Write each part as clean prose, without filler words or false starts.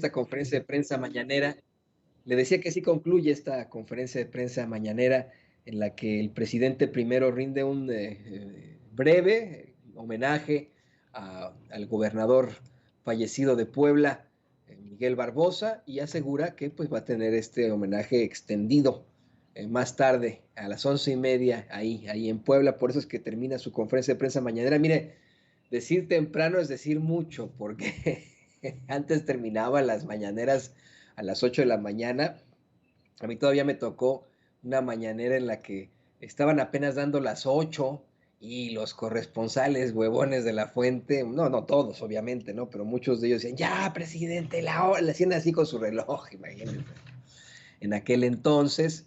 esta conferencia de prensa mañanera. Le decía que sí concluye esta conferencia de prensa mañanera en la que el presidente primero rinde un breve homenaje al gobernador fallecido de Puebla, Miguel Barbosa, y asegura que pues va a tener este homenaje extendido más tarde, a las 11:30, ahí en Puebla. Por eso es que termina su conferencia de prensa mañanera. Mire, decir temprano es decir mucho, porque antes terminaba las mañaneras a las 8 de la mañana. A mí todavía me tocó una mañanera en la que estaban apenas dando las 8 y los corresponsales huevones de la fuente, no todos obviamente, ¿no? Pero muchos de ellos decían, ya, presidente, la hora, le hacían así con su reloj, imagínense. En aquel entonces,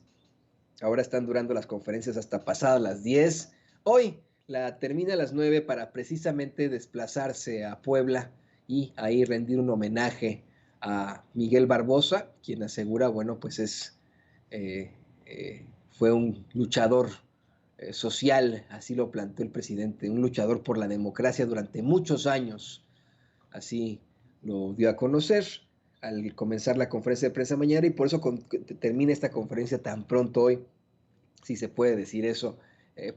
ahora están durando las conferencias hasta pasadas las 10. Hoy la termina a las 9 para precisamente desplazarse a Puebla y ahí rendir un homenaje a Miguel Barbosa, quien asegura, bueno, pues fue un luchador social, así lo planteó el presidente, un luchador por la democracia durante muchos años, así lo dio a conocer al comenzar la conferencia de prensa mañana, y por eso termina esta conferencia tan pronto hoy, si se puede decir eso.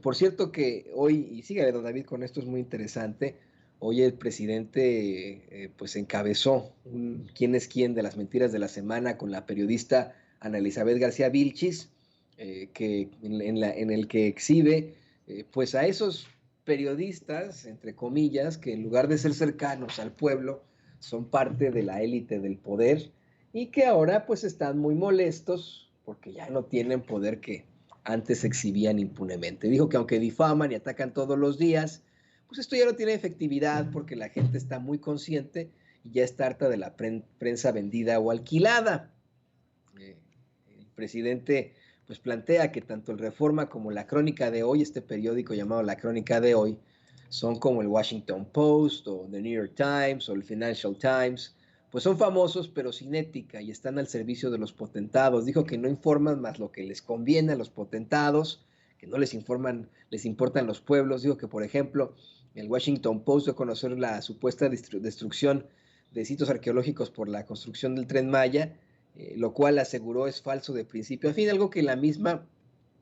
Por cierto que hoy, y sígale don David, con esto es muy interesante, hoy el presidente pues encabezó un quién es quién de las mentiras de la semana con la periodista Ana Elizabeth García Vilchis, en el que exhibe pues a esos periodistas, entre comillas, que en lugar de ser cercanos al pueblo, son parte de la élite del poder y que ahora pues están muy molestos porque ya no tienen poder que antes exhibían impunemente. Dijo que aunque difaman y atacan todos los días, pues esto ya no tiene efectividad porque la gente está muy consciente y ya está harta de la prensa vendida o alquilada. El presidente pues plantea que tanto el Reforma como la Crónica de Hoy, este periódico llamado La Crónica de Hoy, son como el Washington Post o The New York Times o el Financial Times, pues son famosos pero sin ética y están al servicio de los potentados. Dijo que no informan más lo que les conviene a los potentados, que no les informan, les importan los pueblos. Dijo que, por ejemplo, el Washington Post dio a conocer la supuesta destrucción de sitios arqueológicos por la construcción del Tren Maya, lo cual aseguró es falso de principio a fin, algo que la misma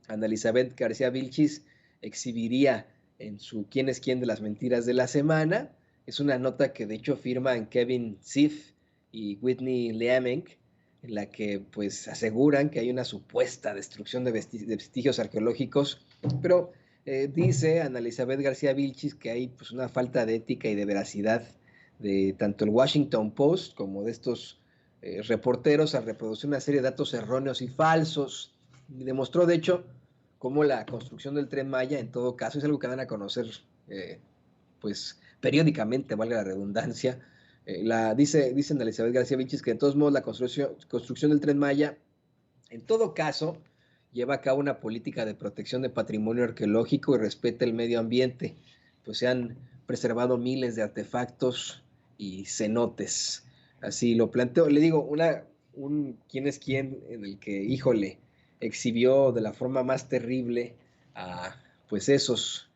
Ana Elizabeth García Vilchis exhibiría en su ¿Quién es quién de las mentiras de la semana? Es una nota que de hecho firman Kevin Ziff y Whitney Leameng, en la que pues aseguran que hay una supuesta destrucción de vestigios arqueológicos, pero dice Ana Elizabeth García Vilchis que hay pues una falta de ética y de veracidad de tanto el Washington Post como de estos reporteros al reproducir una serie de datos erróneos y falsos. Y demostró, de hecho, cómo la construcción del Tren Maya, en todo caso, es algo que dan a conocer, pues, periódicamente, valga la redundancia. Dicen Elizabeth García Vilchis que, de todos modos, la construcción del Tren Maya, en todo caso, lleva a cabo una política de protección de patrimonio arqueológico y respeta el medio ambiente, pues se han preservado miles de artefactos y cenotes. Así lo planteo. Le digo, un quién es quién en el que, híjole, exhibió de la forma más terrible a pues esos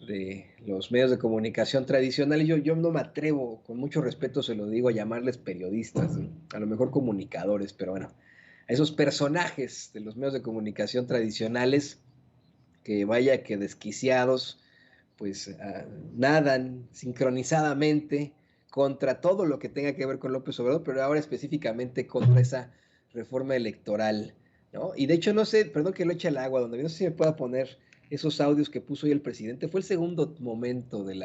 de los medios de comunicación tradicionales. Yo no me atrevo, con mucho respeto se lo digo, a llamarles periodistas, ¿no? A lo mejor comunicadores, pero bueno, a esos personajes de los medios de comunicación tradicionales que vaya que desquiciados, pues nadan sincronizadamente contra todo lo que tenga que ver con López Obrador, pero ahora específicamente contra esa reforma electoral, ¿no? Y de hecho no sé, perdón que lo eche al agua, donde no sé si me pueda poner esos audios que puso hoy el presidente. Fue el segundo momento del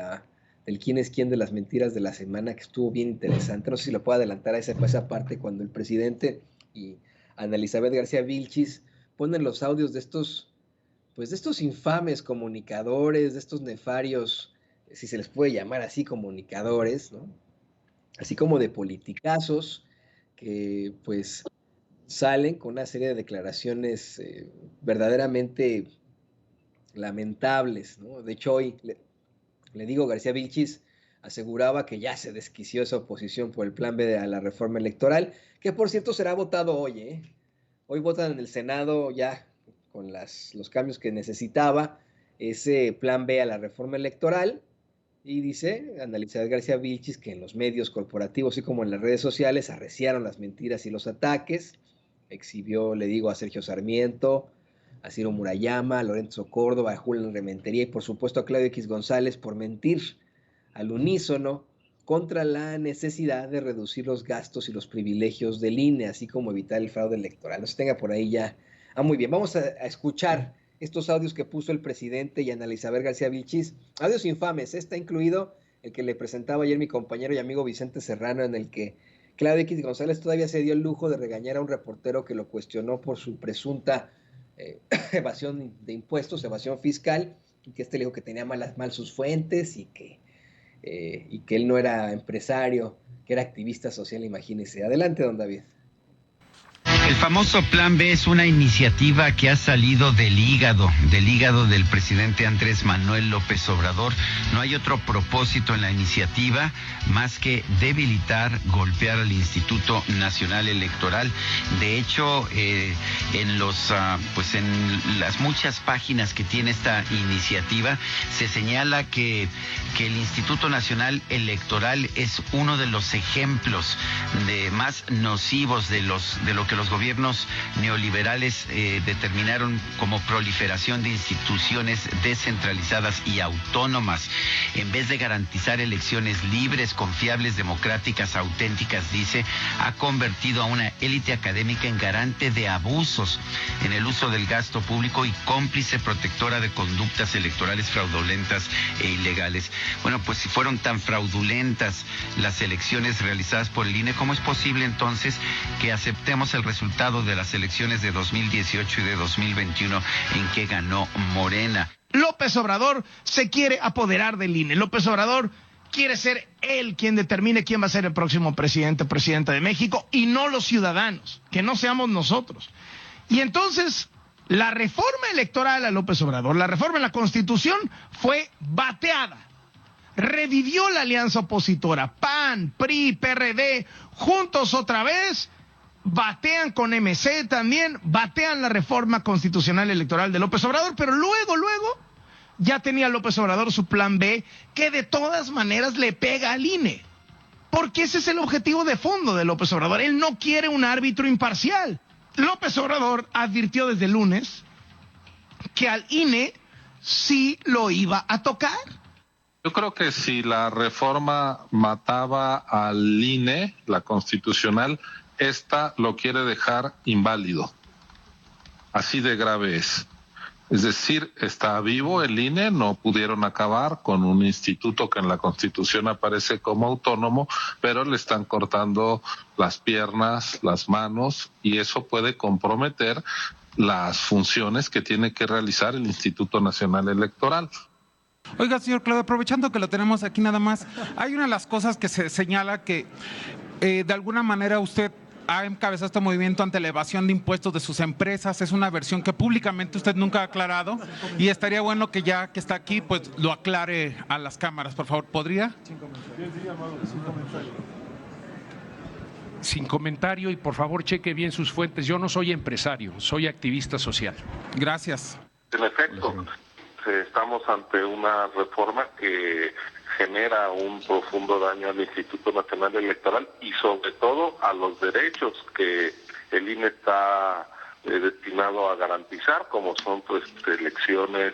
quién es quién de las mentiras de la semana, que estuvo bien interesante. No sé si lo puedo adelantar a esa parte cuando el presidente y Ana Elizabeth García Vilchis ponen los audios de estos, pues de estos infames comunicadores, de estos nefarios, si se les puede llamar así, comunicadores, ¿no? Así como de politicazos que pues salen con una serie de declaraciones verdaderamente lamentables, ¿no? De hecho, hoy le digo, García Vilchis aseguraba que ya se desquició esa oposición por el plan B a la reforma electoral, que por cierto será votado hoy, ¿eh? Hoy votan en el Senado ya con los cambios que necesitaba ese plan B a la reforma electoral, Y dice Ana Elizabeth García Vilchis que en los medios corporativos, así como en las redes sociales, arreciaron las mentiras y los ataques. Exhibió, le digo, a Sergio Sarmiento, a Ciro Murayama, a Lorenzo Córdoba, a Julián Rementería y por supuesto a Claudio X González por mentir al unísono contra la necesidad de reducir los gastos y los privilegios del INE, así como evitar el fraude electoral. No se tenga por ahí ya. Muy bien, vamos a escuchar estos audios que puso el presidente y Ana Elizabeth García Vilchis. Audios infames, está incluido el que le presentaba ayer mi compañero y amigo Vicente Serrano, en el que Claudio X González todavía se dio el lujo de regañar a un reportero que lo cuestionó por su presunta evasión de impuestos, evasión fiscal, y que le dijo que tenía mal sus fuentes y que él no era empresario, que era activista social, imagínese. Adelante, don David. El famoso Plan B es una iniciativa que ha salido del hígado del presidente Andrés Manuel López Obrador. No hay otro propósito en la iniciativa más que debilitar, golpear al Instituto Nacional Electoral. De hecho, en las muchas páginas que tiene esta iniciativa se señala que el Instituto Nacional Electoral es uno de los ejemplos más nocivos de lo que los gobiernos neoliberales determinaron como proliferación de instituciones descentralizadas y autónomas. En vez de garantizar elecciones libres, confiables, democráticas, auténticas, dice, ha convertido a una élite académica en garante de abusos en el uso del gasto público y cómplice protectora de conductas electorales fraudulentas e ilegales. Bueno, pues si fueron tan fraudulentas las elecciones realizadas por el INE, ¿cómo es posible entonces que aceptemos el resultado de las elecciones de 2018 y de 2021 en que ganó Morena? López Obrador se quiere apoderar del INE. López Obrador quiere ser él quien determine quién va a ser el próximo presidente o presidenta de México y no los ciudadanos, que no seamos nosotros. Y entonces la reforma electoral a López Obrador, la reforma en la Constitución fue bateada. Revivió la alianza opositora, PAN, PRI, PRD, juntos otra vez. Batean con MC también, batean la reforma constitucional electoral de López Obrador, pero luego ya tenía López Obrador su plan B, que de todas maneras le pega al INE. Porque ese es el objetivo de fondo de López Obrador. Él no quiere un árbitro imparcial. López Obrador advirtió desde el lunes que al INE sí lo iba a tocar. Yo creo que si la reforma mataba al INE, la constitucional, esta lo quiere dejar inválido. Así de grave es. Es decir, está vivo el INE, no pudieron acabar con un instituto que en la Constitución aparece como autónomo, pero le están cortando las piernas, las manos, y eso puede comprometer las funciones que tiene que realizar el Instituto Nacional Electoral. Oiga, señor Claudio, aprovechando que lo tenemos aquí nada más, hay una de las cosas que se señala que de alguna manera usted ha encabezado este movimiento ante la evasión de impuestos de sus empresas. Es una versión que públicamente usted nunca ha aclarado y estaría bueno que ya que está aquí, pues lo aclare a las cámaras, por favor. ¿Podría? Sin comentario y por favor cheque bien sus fuentes. Yo no soy empresario, soy activista social. Gracias. En efecto, estamos ante una reforma que genera un profundo daño al Instituto Nacional Electoral y sobre todo a los derechos que el INE está destinado a garantizar, como son pues elecciones,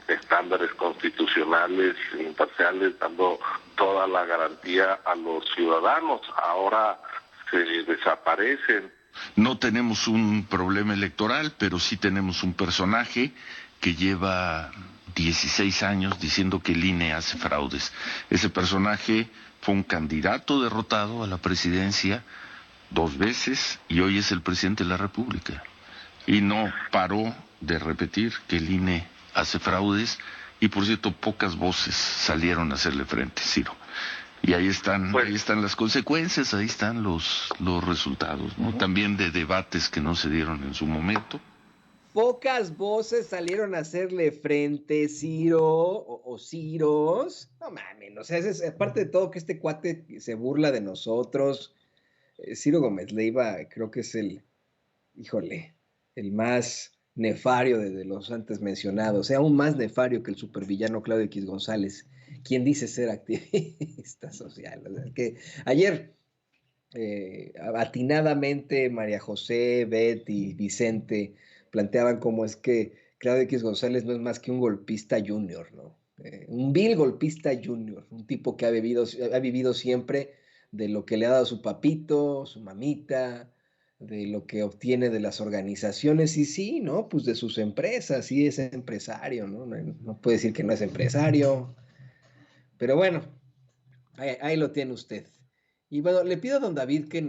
estándares constitucionales, imparciales, dando toda la garantía a los ciudadanos. Ahora se desaparecen. No tenemos un problema electoral, pero sí tenemos un personaje que lleva 16 años diciendo que el INE hace fraudes. Ese personaje fue un candidato derrotado a la presidencia 2 veces y hoy es el presidente de la República. Y no paró de repetir que el INE hace fraudes y, por cierto, pocas voces salieron a hacerle frente, Ciro. Y ahí están las consecuencias, ahí están los resultados, ¿no? También de debates que no se dieron en su momento. Pocas voces salieron a hacerle frente, Ciro, o Ciros. No mames, o sea, aparte de todo que este cuate se burla de nosotros. Ciro Gómez Leiva creo que es el más nefario de los antes mencionados, aún más nefario que el supervillano Claudio X González, quien dice ser activista social. O sea, que ayer, atinadamente, María José, Betty, Vicente planteaban cómo es que Claudio X González no es más que un golpista junior, ¿no? Un vil golpista junior, un tipo que ha vivido siempre de lo que le ha dado su papito, su mamita, de lo que obtiene de las organizaciones, y sí, ¿no? Pues de sus empresas, sí es empresario, ¿no? No puede decir que no es empresario, pero bueno, ahí lo tiene usted. Y bueno, le pido a don David que